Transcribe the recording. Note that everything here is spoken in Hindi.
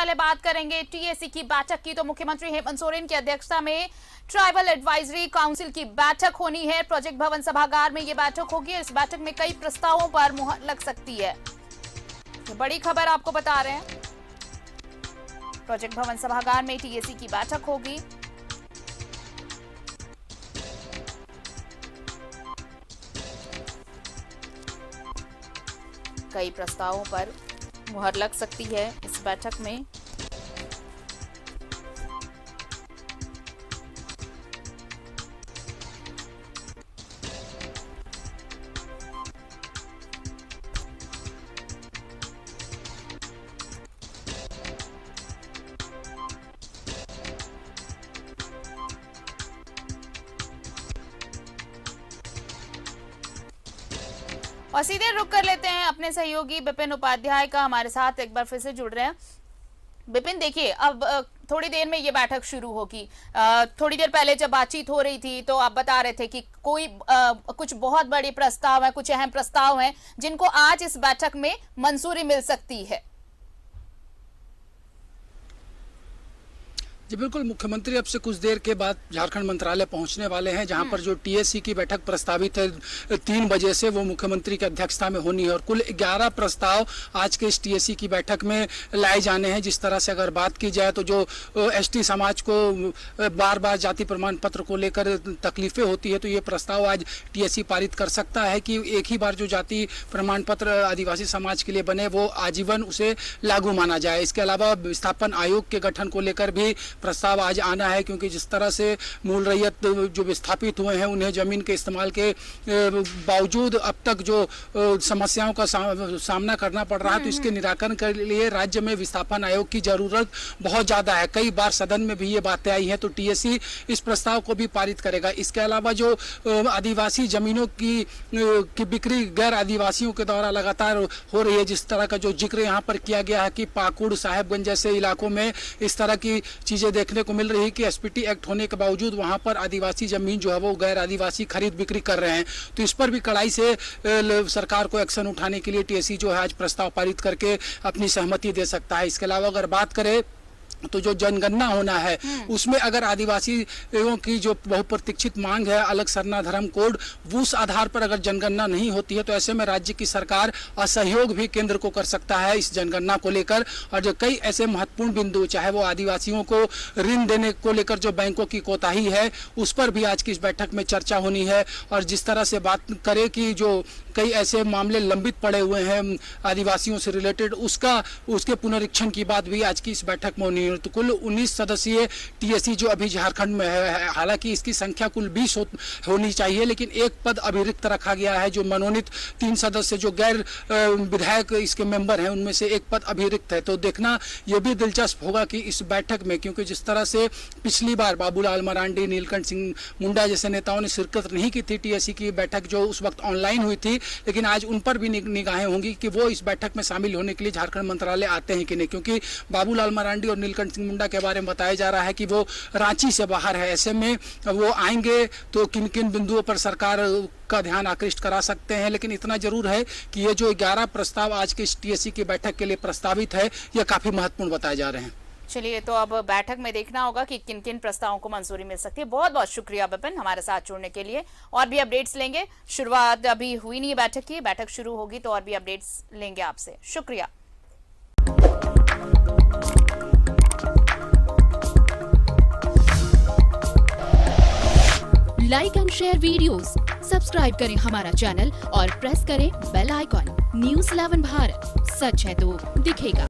पहले बात करेंगे टीएसी की बैठक की। तो मुख्यमंत्री हेमंत सोरेन की अध्यक्षता में ट्राइबल एडवाइजरी काउंसिल की बैठक होनी है। प्रोजेक्ट भवन सभागार में ये बैठक होगी। इस बैठक में कई प्रस्तावों पर मुहर लग सकती है। ये बड़ी खबर आपको बता रहे हैं। प्रोजेक्ट भवन सभागार में टीएसी की बैठक होगी। कई प्रस्तावों पर मुहर लग सकती है इस बैठक में। और सीधे रुक कर लेते हैं अपने सहयोगी विपिन उपाध्याय का, हमारे साथ एक बार फिर से जुड़ रहे हैं। विपिन, देखिए अब थोड़ी देर में ये बैठक शुरू होगी। थोड़ी देर पहले जब बातचीत हो रही थी तो आप बता रहे थे कि कोई कुछ बहुत बड़े प्रस्ताव है, कुछ अहम प्रस्ताव हैं जिनको आज इस बैठक में मंजूरी मिल सकती है। जी बिल्कुल, मुख्यमंत्री अब से कुछ देर के बाद झारखंड मंत्रालय पहुंचने वाले हैं, जहां पर जो टीएसी की बैठक प्रस्तावित है 3 बजे से, वो मुख्यमंत्री की अध्यक्षता में होनी है। और कुल 11 प्रस्ताव आज के इस टीएसी की बैठक में लाए जाने हैं। जिस तरह से अगर बात की जाए तो जो एसटी समाज को बार बार जाति प्रमाण पत्र को लेकर तकलीफें होती है, तो ये प्रस्ताव आज टीएसी पारित कर सकता है कि एक ही बार जो जाति प्रमाण पत्र आदिवासी समाज के लिए बने वो आजीवन उसे लागू माना जाए। इसके अलावा विस्थापन आयोग के गठन को लेकर भी प्रस्ताव आज आना है, क्योंकि जिस तरह से मूल रैयत जो विस्थापित हुए हैं उन्हें जमीन के इस्तेमाल के बावजूद अब तक जो समस्याओं का सामना करना पड़ रहा है, तो इसके निराकरण के लिए राज्य में विस्थापन आयोग की जरूरत बहुत ज्यादा है। कई बार सदन में भी ये बातें आई हैं, तो टीएसी इस प्रस्ताव को भी पारित करेगा। इसके अलावा जो आदिवासी जमीनों की बिक्री गैर आदिवासियों के द्वारा लगातार हो रही है, जिस तरह का जो जिक्र यहाँ पर किया गया है कि पाकुड़, साहेबगंज जैसे इलाकों में इस तरह की चीजें देखने को मिल रही है कि एसपीटी एक्ट होने के बावजूद वहां पर आदिवासी जमीन जो है वो गैर आदिवासी खरीद बिक्री कर रहे हैं। तो इस पर भी कड़ाई से सरकार को एक्शन उठाने के लिए टीएसी जो है आज प्रस्ताव पारित करके अपनी सहमति दे सकता है। इसके अलावा अगर बात करें तो जो जनगणना होना है उसमें अगर आदिवासियों की जो बहुप्रतीक्षित मांग है अलग सरना धर्म कोड, उस आधार पर अगर जनगणना नहीं होती है तो ऐसे में राज्य की सरकार असहयोग भी केंद्र को कर सकता है इस जनगणना को लेकर। और जो कई ऐसे महत्वपूर्ण बिंदु, चाहे वो आदिवासियों को ऋण देने को लेकर जो बैंकों की कोताही है, उस पर भी आज की इस बैठक में चर्चा होनी है। और जिस तरह से बात करें कि जो कई ऐसे मामले लंबित पड़े हुए हैं आदिवासियों से रिलेटेड, उसके पुनरीक्षण की बात भी आज की इस बैठक में होनी है। तो कुल 19 सदस्यीय टीएसी जो अभी झारखंड में है, हालांकि इसकी संख्या कुल 20 होनी चाहिए, लेकिन एक पद अभिरिक्त रखा गया है। जो मनोनीत 3 सदस्य जो गैर विधायक इसके मेंबर हैं, उनमें से एक पद अभिरिक्त है। तो देखना यह भी दिलचस्प होगा कि इस बैठक में, क्योंकि जिस तरह से पिछली बार बाबूलाल मरांडी, नीलकंठ सिंह मुंडा जैसे नेताओं ने शिरकत नहीं की थी टीएसी की बैठक जो उस वक्त ऑनलाइन हुई थी, लेकिन आज उन पर भी निगाहें होंगी कि वो इस बैठक में शामिल होने के लिए झारखंड मंत्रालय आते हैं कि नहीं। क्योंकि बाबूलाल मरांडी और नीलकंठ सिंह मुंडा के बारे में बताया जा रहा है कि वो रांची से बाहर है। ऐसे में वो आएंगे तो किन किन बिंदुओं पर सरकार का ध्यान आकृष्ट करा सकते हैं। लेकिन इतना जरूर है कि ये जो 11 प्रस्ताव आज के टीएसी की बैठक के लिए प्रस्तावित है, ये काफी महत्वपूर्ण बताए जा रहे हैं। चलिए, तो अब बैठक में देखना होगा कि किन किन प्रस्तावों को मंजूरी मिल सकती है। बहुत बहुत शुक्रिया विपिन हमारे साथ जुड़ने के लिए। और भी अपडेट्स लेंगे। शुरुआत अभी हुई नहीं बैठक की, बैठक शुरू होगी तो और भी अपडेट्स लेंगे आपसे। शुक्रिया। Like and share videos, subscribe करें हमारा चैनल और प्रेस करें बेल आइकॉन। News 11 भारत, सच है तो दिखेगा।